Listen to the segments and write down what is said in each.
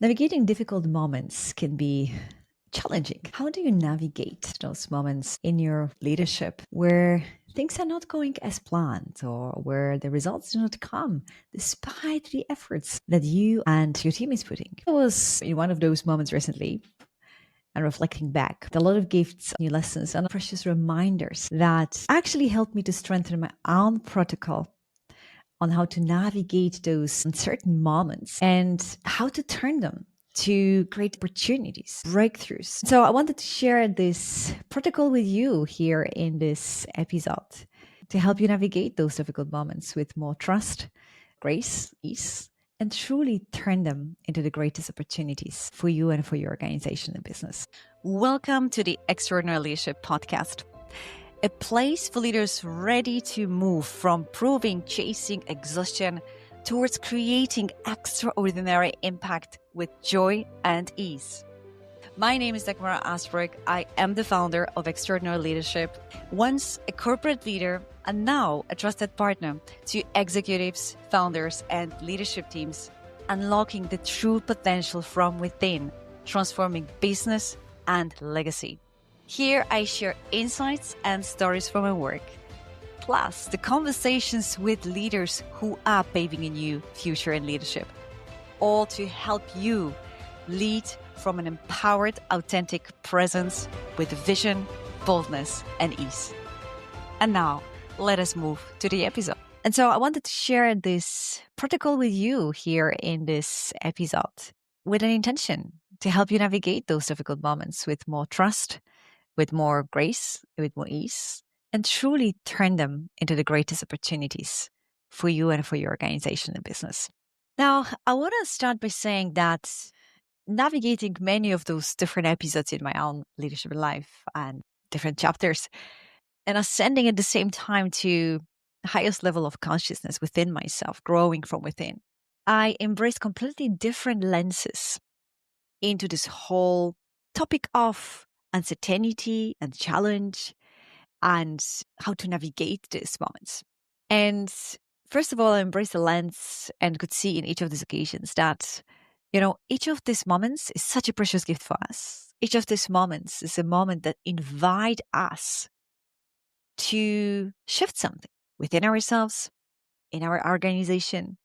Navigating difficult moments can be challenging. How do you navigate those moments in your leadership where things are not going as planned or where the results do not come despite the efforts that you and your team is putting? I was in one of those moments recently and reflecting back, a lot of gifts, new lessons, and precious reminders that actually helped me to strengthen my own protocol on how to navigate those uncertain moments and how to turn them to great opportunities, breakthroughs. So I wanted to share this protocol with you here in this episode to help you navigate those difficult moments with more trust, grace, ease, and truly turn them into the greatest opportunities for you and for your organization and business. Welcome to the Extraordinary Leadership Podcast, a place for leaders ready to move from proving, chasing exhaustion towards creating extraordinary impact with joy and ease. My name is Dagmara Asbreuk. I am the founder of Extraordinary Leadership, once a corporate leader and now a trusted partner to executives, founders, and leadership teams, unlocking the true potential from within, transforming business and legacy. Here I share insights and stories from my work, plus the conversations with leaders who are paving a new future in leadership, all to help you lead from an empowered, authentic presence with vision, boldness, and ease. And now, let us move to the episode. And so I wanted to share this protocol with you here in this episode with an intention to help you navigate those difficult moments with more trust, with more grace, with more ease, and truly turn them into the greatest opportunities for you and for your organization and business. Now, I want to start by saying that navigating many of those different episodes in my own leadership life and different chapters, and ascending at the same time to the highest level of consciousness within myself, growing from within, I embrace completely different lenses into this whole topic of uncertainty and challenge and how to navigate these moments. And first of all, I embrace the lens and could see in each of these occasions that, each of these moments is such a precious gift for us. Each of these moments is a moment that invite us to shift something within ourselves, in our organization,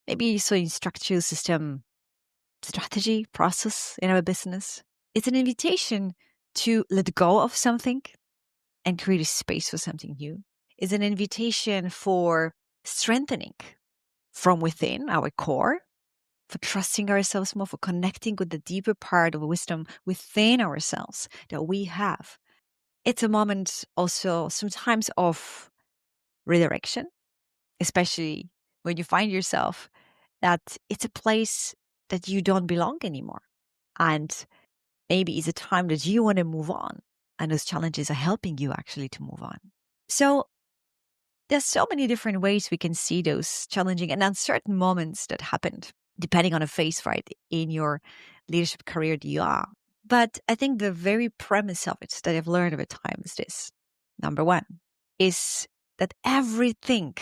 maybe so in structure, system, strategy, process in our business. It's an invitation to let go of something and create a space for something new. It's an invitation for strengthening from within our core, for trusting ourselves more, for connecting with the deeper part of wisdom within ourselves that we have. It's a moment also sometimes of redirection, especially when you find yourself that it's a place that you don't belong anymore. And maybe it's a time that you want to move on. And those challenges are helping you actually to move on. So there's so many different ways we can see those challenging and uncertain moments that happened, depending on a phase, right, in your leadership career that you are. But I think the very premise of it that I've learned over time is this. Number one is that everything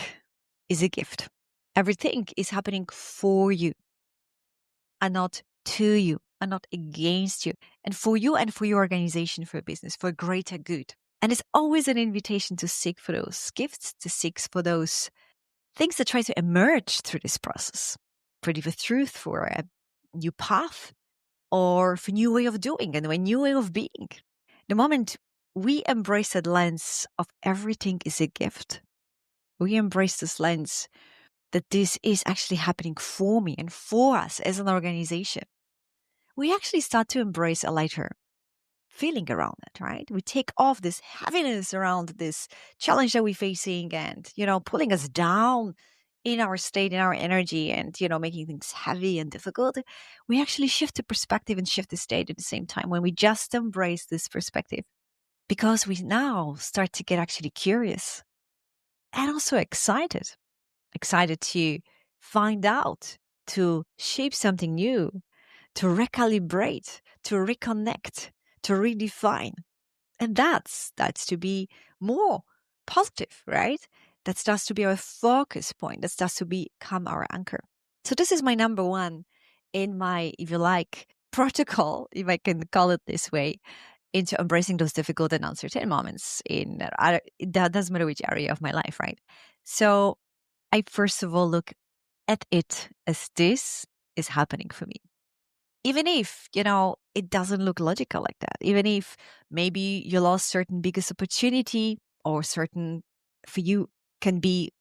is a gift. Everything is happening for you and not to you and not against you, and for you and for your organization, for your business, for greater good. And it's always an invitation to seek for those gifts, to seek for those things that try to emerge through this process, for the truth, for a new path, or for a new way of doing and a new way of being. The moment we embrace that lens of everything is a gift, we embrace this lens that this is actually happening for me and for us as an organization, we actually start to embrace a lighter feeling around it, right? We take off this heaviness around this challenge that we're facing and, pulling us down in our state, in our energy and, making things heavy and difficult. We actually shift the perspective and shift the state at the same time when we just embrace this perspective, because we now start to get actually curious and also excited to find out, to shape something new, to recalibrate, to reconnect, to redefine. And that's to be more positive, right? That starts to be our focus point. That starts to become our anchor. So this is my number one in my, if you like, protocol, if I can call it this way, into embracing those difficult and uncertain moments that doesn't matter which area of my life, right? So I first of all look at it as this is happening for me. Even if, it doesn't look logical like that, even if maybe you lost certain biggest opportunity or certain for you can be,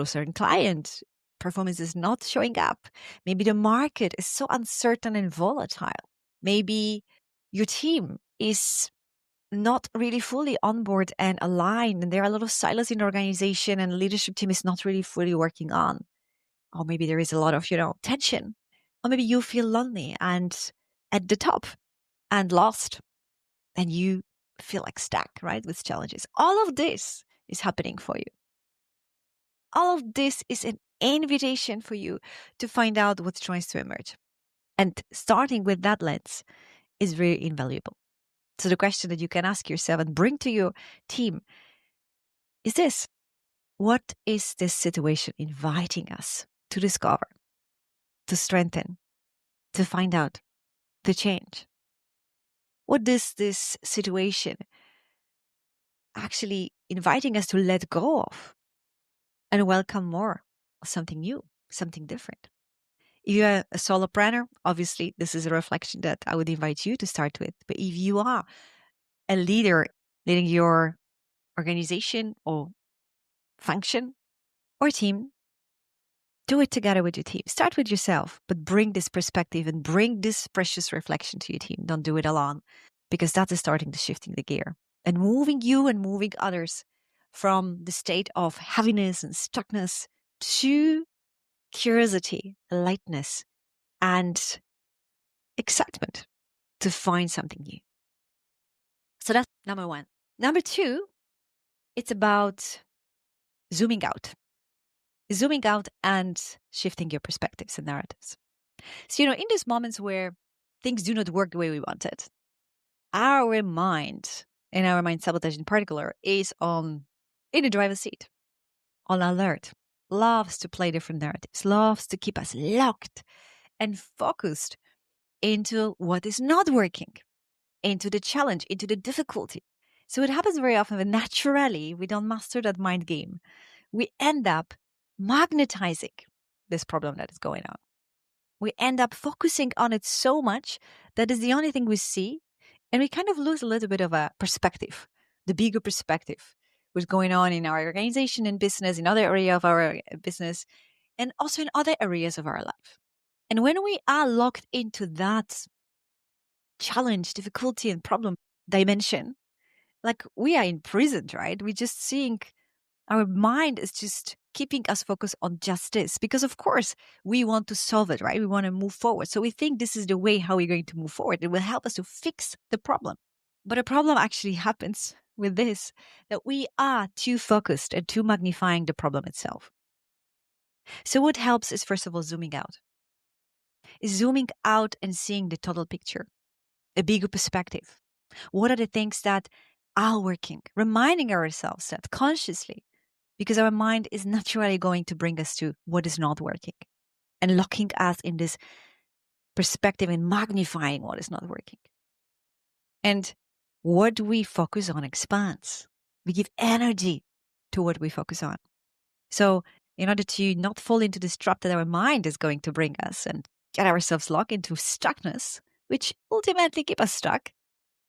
certain client performance is not showing up. Maybe the market is so uncertain and volatile. Maybe your team is not really fully on board and aligned, and there are a lot of silos in the organization and leadership team is not really fully working on. Or maybe there is a lot of, tension. Or maybe you feel lonely and at the top and lost and you feel like stuck, right? With challenges. All of this is happening for you. All of this is an invitation for you to find out what's trying to emerge. And starting with that lens is very invaluable. So the question that you can ask yourself and bring to your team is this: what is this situation inviting us to discover, to strengthen, to find out, to change? What is this situation actually inviting us to let go of and welcome more of something new, something different? If you're a solopreneur, obviously this is a reflection that I would invite you to start with. But if you are a leader leading your organization or function or team, do it together with your team. Start with yourself, but bring this perspective and bring this precious reflection to your team. Don't do it alone, because that is starting to shifting the gear and moving you and moving others from the state of heaviness and stuckness to curiosity, lightness, and excitement to find something new. So that's number one. Number two, it's about zooming out and shifting your perspectives and narratives. So, in these moments where things do not work the way we want it, our mind, and our mind sabotage in particular, is in the driver's seat, on alert, loves to play different narratives, loves to keep us locked and focused into what is not working, into the challenge, into the difficulty. So it happens very often that naturally we don't master that mind game. We end up magnetizing this problem that is going on. We end up focusing on it so much that is the only thing we see. And we kind of lose a little bit of a perspective, the bigger perspective, what's going on in our organization and business, in other area of our business, and also in other areas of our life. And when we are locked into that challenge, difficulty, and problem dimension, like we are imprisoned, right? We just think our mind is just keeping us focused on justice because, of course, we want to solve it, right? We want to move forward. So we think this is the way how we're going to move forward. It will help us to fix the problem. But a problem actually happens with this, that we are too focused and too magnifying the problem itself. So what helps is, first of all, zooming out. Is zooming out and seeing the total picture, a bigger perspective. What are the things that are working? Reminding ourselves that consciously, because our mind is naturally going to bring us to what is not working and locking us in this perspective and magnifying what is not working. And what we focus on expands. We give energy to what we focus on. So in order to not fall into this trap that our mind is going to bring us and get ourselves locked into stuckness, which ultimately keep us stuck,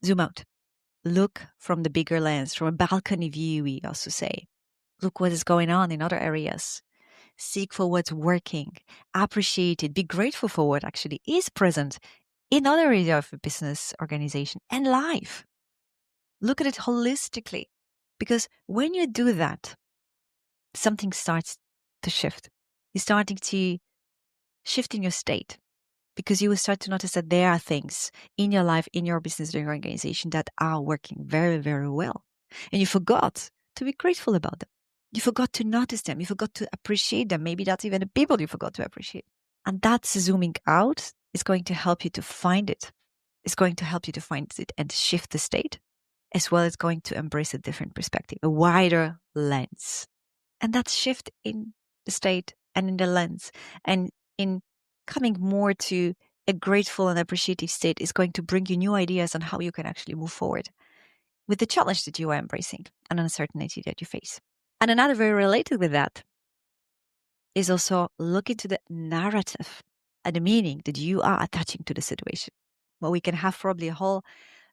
zoom out. Look from the bigger lens, from a balcony view, we also say. Look what is going on in other areas. Seek for what's working. Appreciate it. Be grateful for what actually is present in other areas of a business, organization, and life. Look at it holistically. Because when you do that, something starts to shift. You're starting to shift in your state. Because you will start to notice that there are things in your life, in your business, in your organization that are working very, very well. And you forgot to be grateful about them. You forgot to notice them. You forgot to appreciate them. Maybe that's even the people you forgot to appreciate. And that's zooming out is going to help you to find it. It's going to help you to find it and shift the state, as well as going to embrace a different perspective, a wider lens. And that shift in the state and in the lens and in coming more to a grateful and appreciative state is going to bring you new ideas on how you can actually move forward with the challenge that you are embracing and uncertainty that you face. And another very related with that is also look into the narrative and the meaning that you are attaching to the situation. Well, we can have probably a whole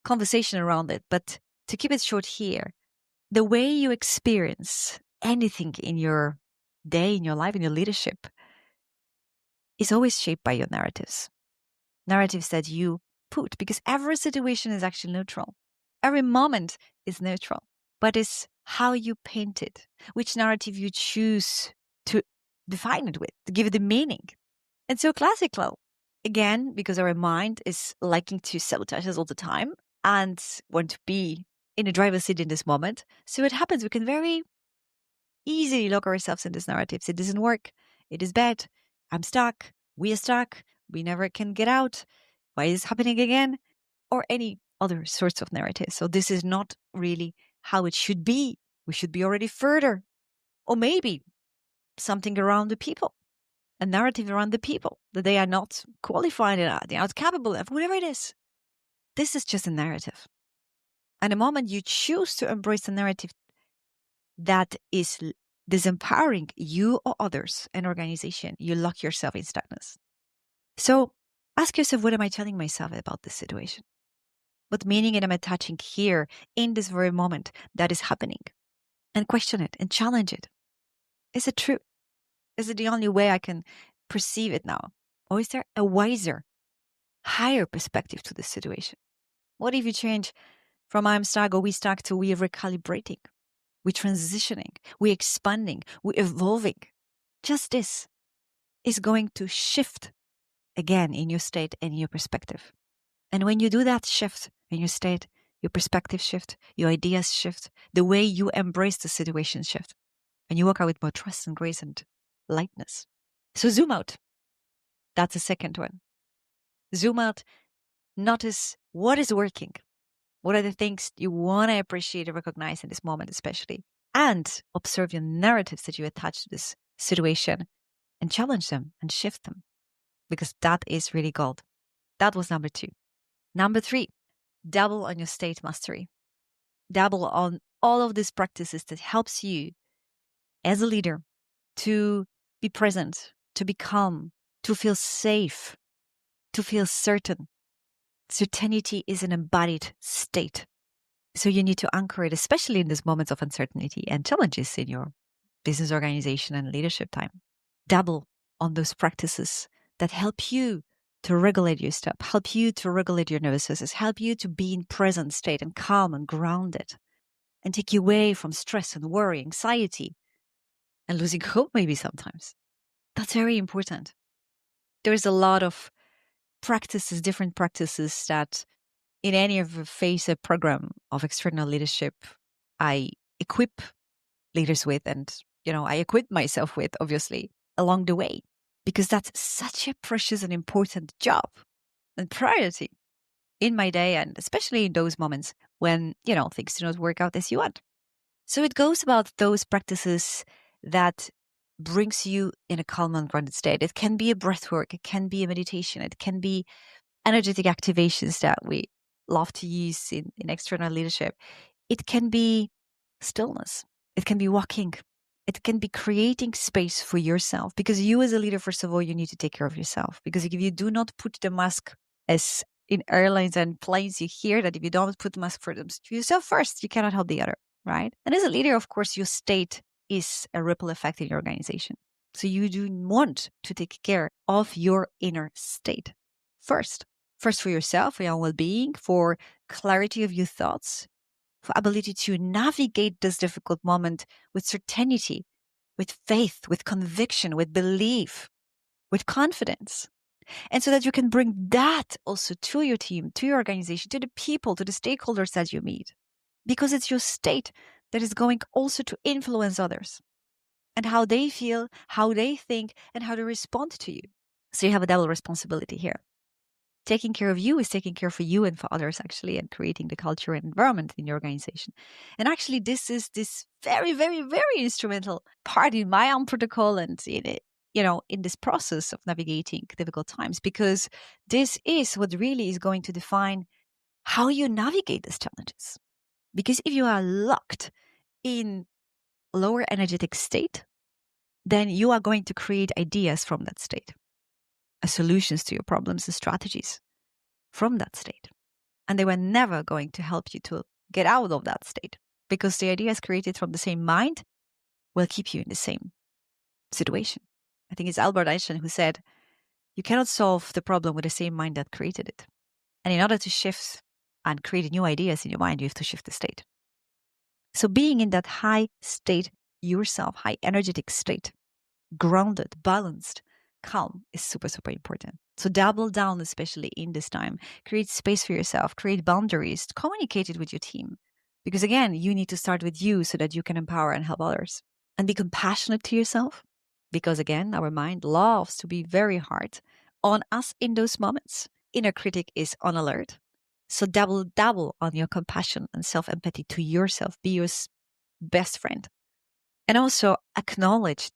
conversation around it, but to keep it short here, the way you experience anything in your day, in your life, in your leadership is always shaped by your narratives. Narratives that you put, because every situation is actually neutral. Every moment is neutral, but it's how you paint it, which narrative you choose to define it with, to give it the meaning. And so classical, again, because our mind is liking to sabotage us all the time and want to be in the driver's seat in this moment. So it happens, we can very easily lock ourselves in these narratives. It doesn't work. It is bad. I'm stuck. We are stuck. We never can get out. Why is this happening again? Or any other sorts of narratives. So this is not really how it should be. We should be already further. Or maybe something around the people, a narrative around the people, that they are not qualified enough, they are not capable of, whatever it is. This is just a narrative. And the moment you choose to embrace a narrative that is disempowering you or others, an organization, you lock yourself in stuckness. So ask yourself, what am I telling myself about this situation? What meaning am I attaching here in this very moment that is happening? And question it and challenge it. Is it true? Is it the only way I can perceive it now? Or is there a wiser, higher perspective to this situation? What if you change from I'm stuck or we stuck to we are recalibrating? We're transitioning, we're expanding, we're evolving. Just this is going to shift again in your state and in your perspective. And when you do that shift in your state, your perspective shift, your ideas shift, the way you embrace the situation shift, and you walk out with more trust and grace and lightness. So zoom out. That's the second one. Zoom out. Notice what is working. What are the things you want to appreciate and recognize in this moment, especially? And observe your narratives that you attach to this situation and challenge them and shift them, because that is really gold. That was number 2. Number 3, double on your state mastery. Double on all of these practices that helps you as a leader to be present, to be calm, to feel safe, to feel certain. Certainty is an embodied state. So you need to anchor it, especially in these moments of uncertainty and challenges in your business organization and leadership time. Double on those practices that help you to regulate your step, help you to regulate your nervous system, help you to be in present state and calm and grounded, and take you away from stress and worry, anxiety, and losing hope maybe sometimes. That's very important. There's a lot of practices, different practices that in any of the phase of program of external leadership, I equip leaders with, and I equip myself with, obviously, along the way, because that's such a precious and important job and priority in my day, and especially in those moments when things do not work out as you want. So it goes about those practices that brings you in a calm and grounded state. It can be a breath work, it can be a meditation, it can be energetic activations that we love to use in external leadership. It can be stillness. It can be walking. It can be creating space for yourself, because you as a leader, first of all, you need to take care of yourself, because if you do not put the mask, as in airlines and planes, you hear that if you don't put the mask for yourself first, you cannot help the other, right? And as a leader, of course, your state is a ripple effect in your organization. So you do want to take care of your inner state first for yourself, for your own well-being, for clarity of your thoughts, for ability to navigate this difficult moment with certainty, with faith, with conviction, with belief, with confidence. And so that you can bring that also to your team, to your organization, to the people, to the stakeholders that you meet. Because it's your state that is going also to influence others and how they feel, how they think, and how they respond to you. So you have a double responsibility here. Taking care of you is taking care for you and for others, actually, and creating the culture and environment in your organization. And actually, this is this very, very, very instrumental part in my own protocol and in in this process of navigating difficult times, because this is what really is going to define how you navigate these challenges. Because if you are locked in lower energetic state, then you are going to create ideas from that state, solutions to your problems and strategies from that state. And they were never going to help you to get out of that state, because the ideas created from the same mind will keep you in the same situation. I think it's Albert Einstein who said, you cannot solve the problem with the same mind that created it. And in order to shift and create new ideas in your mind, you have to shift the state. So being in that high state yourself, high energetic state, grounded, balanced, calm is super, super important. So double down, especially in this time. Create space for yourself, create boundaries, communicate it with your team. Because again, you need to start with you so that you can empower and help others. And be compassionate to yourself. Because again, our mind loves to be very hard on us in those moments. Inner critic is on alert. So double on your compassion and self-empathy to yourself. Be your best friend. And also acknowledge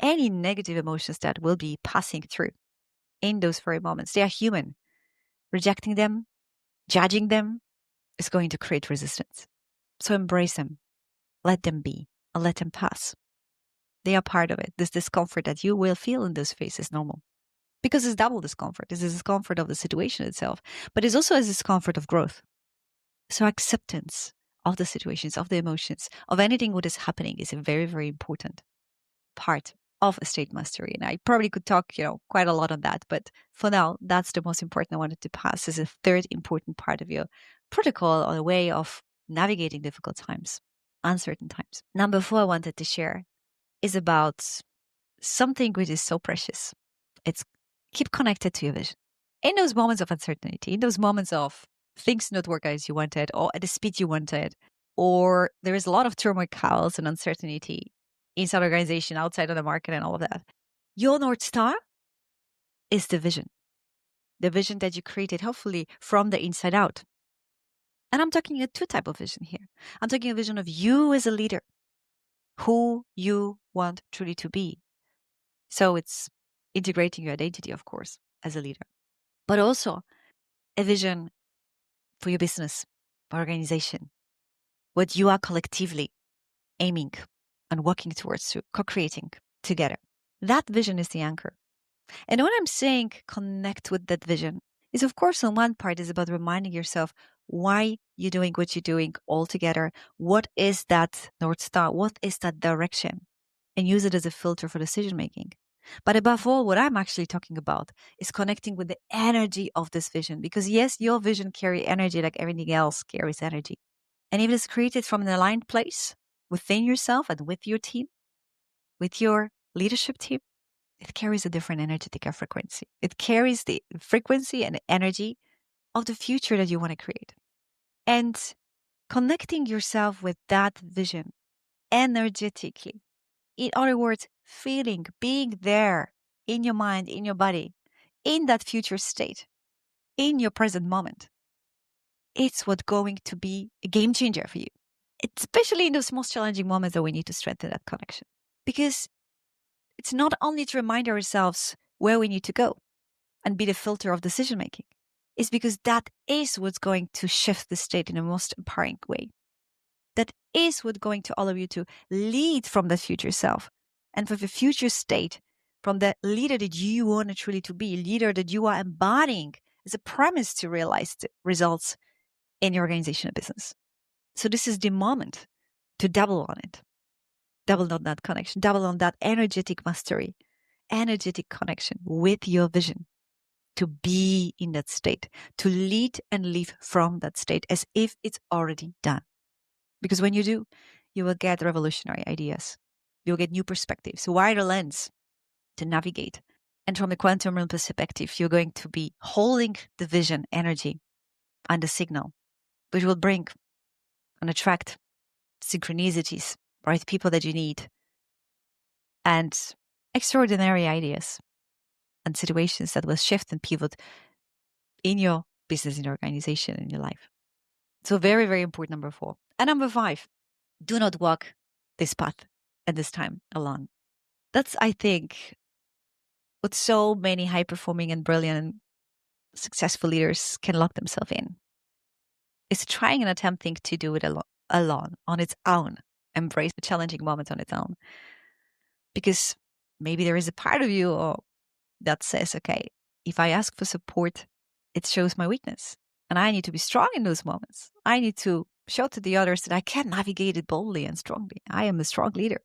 any negative emotions that will be passing through in those very moments. They are human. Rejecting them, judging them is going to create resistance. So embrace them, let them be, and let them pass. They are part of it. This discomfort that you will feel in those phases is normal. Because it's double discomfort. It's the discomfort of the situation itself, but it's also a discomfort of growth. So acceptance of the situations, of the emotions, of anything what is happening is a very, very important part of a state mastery. And I probably could talk, quite a lot on that. But for now, that's the most important I wanted to pass as a third important part of your protocol or a way of navigating difficult times, uncertain times. Number 4 I wanted to share is about something which is so precious. It's keep connected to your vision. In those moments of uncertainty, in those moments of things not work as you wanted or at the speed you wanted, or there is a lot of turmoil, chaos, and uncertainty inside organization, outside of the market, and all of that. Your North Star is the vision that you created, hopefully from the inside out. And I'm talking a 2 type of vision here. I'm talking a vision of you as a leader, who you want truly to be. So it's integrating your identity, of course, as a leader, but also a vision for your business, organization, what you are collectively aiming and working towards, to co-creating together. That vision is the anchor. And when I'm saying connect with that vision, is of course on one part is about reminding yourself why you're doing what you're doing all together. What is that North Star? What is that direction? And use it as a filter for decision making. But above all, what I'm actually talking about is connecting with the energy of this vision. Because yes, your vision carries energy like everything else carries energy. And if it is created from an aligned place within yourself and with your team, with your leadership team, it carries a different energetic frequency. It carries the frequency and energy of the future that you want to create. And connecting yourself with that vision energetically, in other words, feeling, being there in your mind, in your body, in that future state, in your present moment, it's what's going to be a game changer for you. Especially in those most challenging moments that we need to strengthen that connection. Because it's not only to remind ourselves where we need to go and be the filter of decision making. It's because that is what's going to shift the state in the most empowering way. That is what's going to allow you to lead from that future self and for the future state, from the leader that you want to truly to be, leader that you are embodying as a premise to realize the results in your organization and business. So this is the moment to double on it. Double on that connection, double on that energetic mastery, energetic connection with your vision, to be in that state, to lead and live from that state as if it's already done. Because when you do, you will get revolutionary ideas. You'll get new perspectives, a wider lens to navigate. And from the quantum realm perspective, you're going to be holding the vision, energy, and the signal, which will bring and attract synchronicities, right? People that you need, and extraordinary ideas and situations that will shift and pivot in your business, in your organization, in your life. So very, very important, number 4. And number 5, do not walk this path at this time alone. That's, I think, what so many high performing and brilliant and successful leaders can lock themselves in. It's trying and attempting to do it alone, on its own, embrace the challenging moments on its own. Because maybe there is a part of you that says, okay, if I ask for support, it shows my weakness. And I need to be strong in those moments. I need to show to the others that I can navigate it boldly and strongly. I am a strong leader.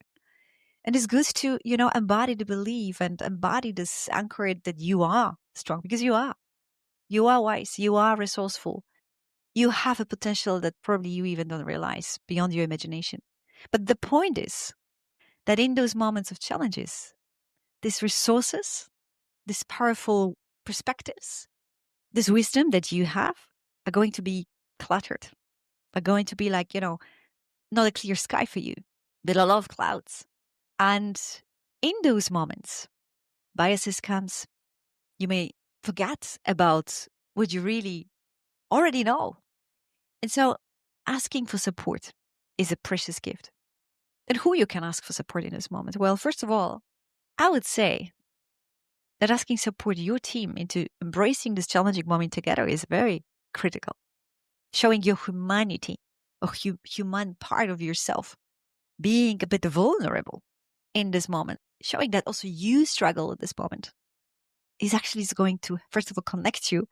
And it's good to, embody the belief and embody this anchor that you are strong, because you are. You are wise. You are resourceful. You have a potential that probably you even don't realize beyond your imagination. But the point is that in those moments of challenges, these resources, these powerful perspectives, this wisdom that you have are going to be cluttered, are going to be like, not a clear sky for you, but a lot of clouds. And in those moments, biases comes. You may forget about what you really already know. And so asking for support is a precious gift. And who you can ask for support in this moment? Well, first of all, I would say that asking support your team into embracing this challenging moment together is very critical. Showing your humanity, a human part of yourself, being a bit vulnerable in this moment, showing that also you struggle at this moment is actually going to, first of all, connect you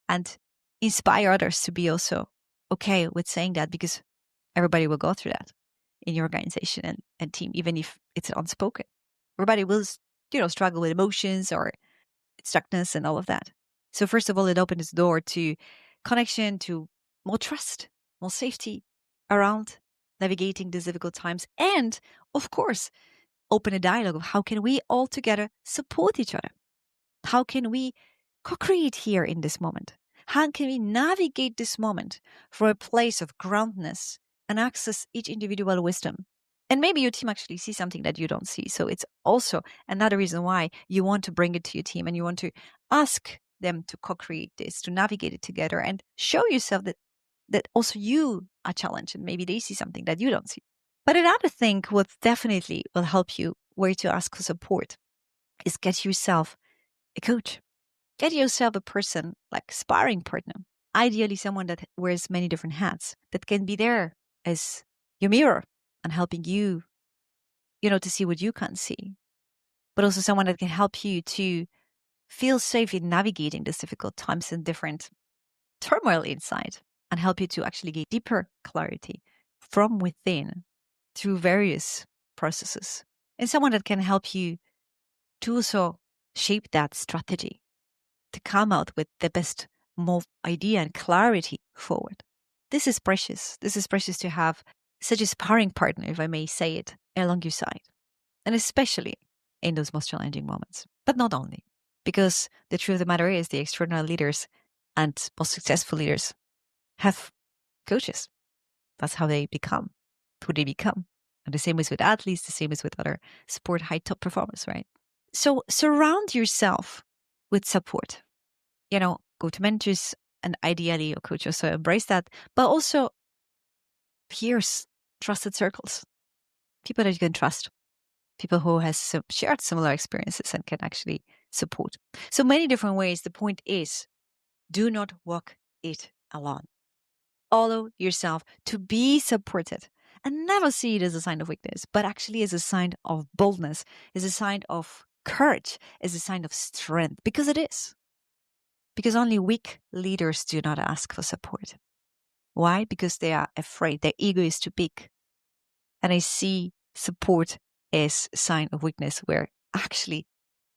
and inspire others to be also okay with saying that, because everybody will go through that in your organization and team, even if it's unspoken. Everybody will, struggle with emotions or stuckness and all of that. So first of all, it opens the door to connection, to more trust, more safety around navigating these difficult times. And of course, open a dialogue of how can we all together support each other? How can we co-create here in this moment? How can we navigate this moment from a place of groundness and access each individual wisdom? And maybe your team actually sees something that you don't see. So it's also another reason why you want to bring it to your team and you want to ask them to co-create this, to navigate it together and show yourself that also you are challenged and maybe they see something that you don't see. But another thing what definitely will help you where to ask for support is get yourself a coach. Get yourself a person like sparring partner. Ideally someone that wears many different hats, that can be there as your mirror and helping you, to see what you can't see. But also someone that can help you to feel safe in navigating these difficult times and different turmoil inside and help you to actually get deeper clarity from within through various processes. And someone that can help you to also shape that strategy to come out with the best more idea and clarity forward. This is precious. This is precious to have such a sparring partner, if I may say it, along your side. And especially in those most challenging moments. But not only, because the truth of the matter is the extraordinary leaders and most successful leaders have coaches. That's how they become who they become. And the same is with athletes, the same is with other sport high top performers, right? So surround yourself with support. Go to mentors and ideally your coach also embrace that, but also peers, trusted circles, people that you can trust, people who has shared similar experiences and can actually support. So many different ways. The point is, do not walk it alone. Allow yourself to be supported and never see it as a sign of weakness, but actually as a sign of boldness, as a sign of courage, as a sign of strength, because it is. Because only weak leaders do not ask for support. Why? Because they are afraid. Their ego is too big. And I see support as a sign of weakness, where actually,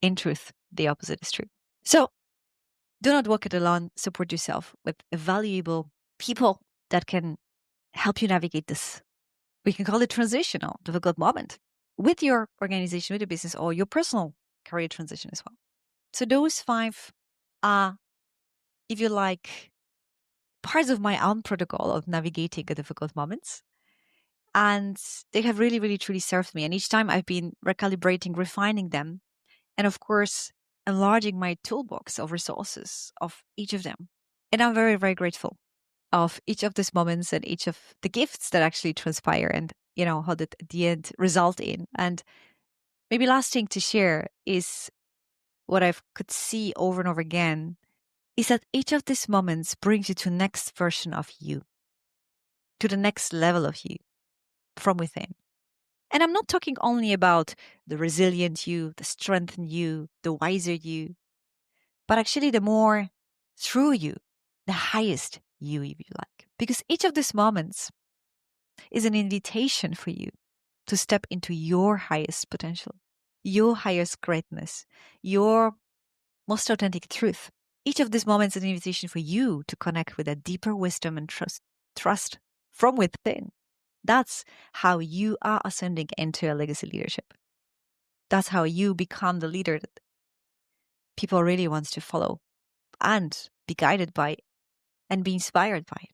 in truth, the opposite is true. So do not walk it alone. Support yourself with valuable people that can help you navigate this. We can call it transitional, difficult moment with your organization, with your business, or your personal career transition as well. So those 5 are, if you like, parts of my own protocol of navigating the difficult moments. And they have really, really, truly served me. And each time I've been recalibrating, refining them, and of course, enlarging my toolbox of resources of each of them. And I'm very, very grateful of each of these moments and each of the gifts that actually transpire and, how did at the end result in. And maybe last thing to share is what I could see over and over again is that each of these moments brings you to the next version of you, to the next level of you from within. And I'm not talking only about the resilient you, the strengthened you, the wiser you, but actually the more true you, the highest you, if you like. Because each of these moments is an invitation for you to step into your highest potential, your highest greatness, your most authentic truth. Each of these moments is an invitation for you to connect with a deeper wisdom and trust from within. That's how you are ascending into a legacy leadership. That's how you become the leader that people really wants to follow and be guided by and be inspired by.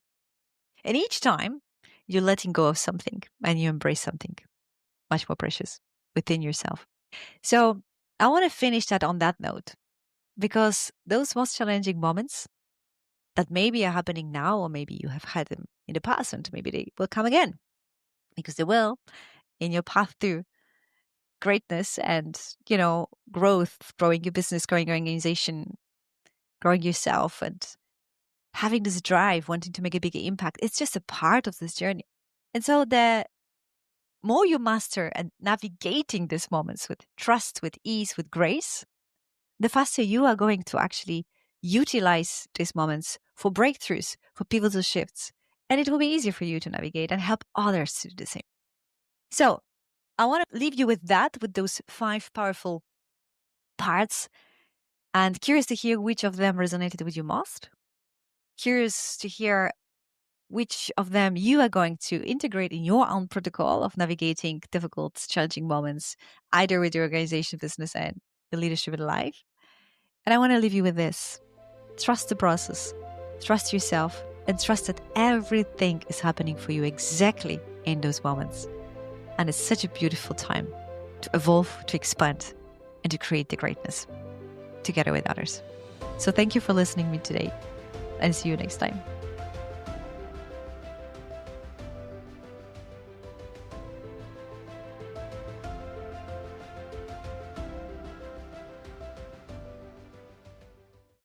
And each time you're letting go of something and you embrace something much more precious within yourself. So I want to finish that on that note, because those most challenging moments that maybe are happening now, or maybe you have had them in the past and maybe they will come again, because they will in your path to greatness and, growth, growing your business, growing your organization, growing yourself, and having this drive, wanting to make a bigger impact. It's just a part of this journey. And so the more you master and navigating these moments with trust, with ease, with grace, the faster you are going to actually utilize these moments for breakthroughs, for pivotal shifts. And it will be easier for you to navigate and help others to do the same. So I want to leave you with that, with those 5 powerful parts, and curious to hear which of them resonated with you most. Curious to hear which of them you are going to integrate in your own protocol of navigating difficult, challenging moments, either with your organization, business, and the leadership in life. And I want to leave you with this. Trust the process, trust yourself, and trust that everything is happening for you exactly in those moments. And it's such a beautiful time to evolve, to expand, and to create the greatness together with others. So thank you for listening to me today, and see you next time.